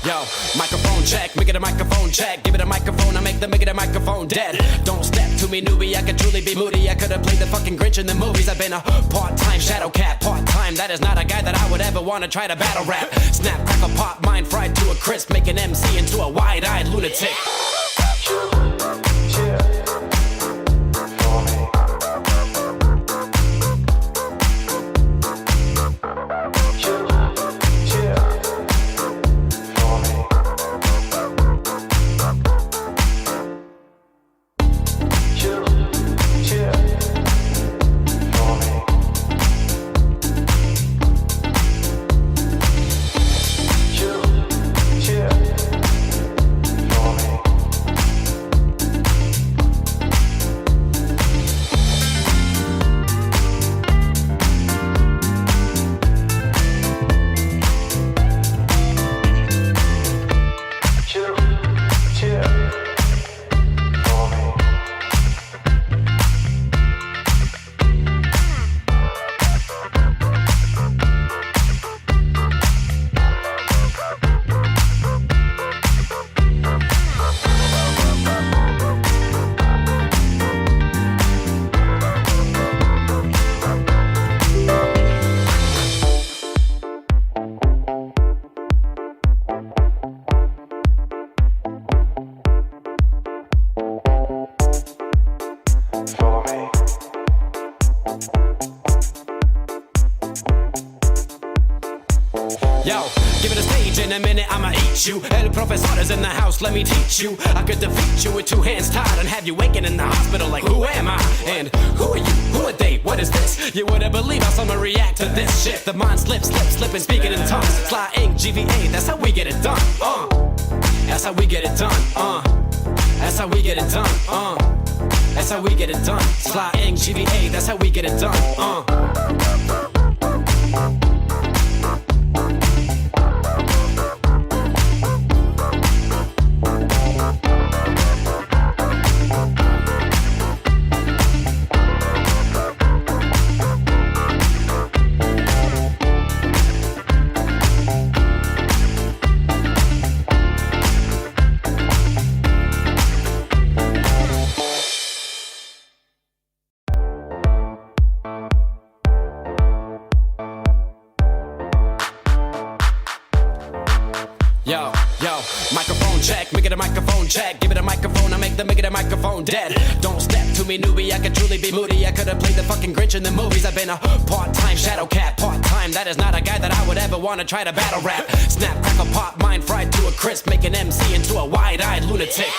Yo, microphone check, make it a microphone check. Give it a microphone, I make it a microphone dead. Don't step to me, newbie, I could truly be moody. I could have played the fucking Grinch in the movies. I've been a part-time shadow cat, part-time. That is not a guy that I would ever want to try to battle rap. Snap, crackle, pop, mind fried to a crisp. Make an MC into a wide-eyed lunatic. Yo, give it a stage, in a minute I'ma eat you. El professor is in the house, let me teach you. I could defeat you with two hands tied and have you waking in the hospital like, who am I? And who are you? Who are they? What is this? You wouldn't believe how someone react to this shit. The mind slips, and speaking in tongues. Fly ink, GVA, that's how we get it done. That's how we get it done. That's how we get it done. That's how we get it done. Fly ink, GVA, that's how we get it done. Yo, microphone check, make it a microphone check. Give it a microphone, I make it a microphone dead. Don't step to me, newbie, I could truly be moody. I could have played the fucking Grinch in the movies. I've been a part-time shadow cat, part-time. That is not a guy that I would ever want to try to battle rap. Snap, crackle, pop, mind fried to a crisp. Make an MC into a wide-eyed lunatic.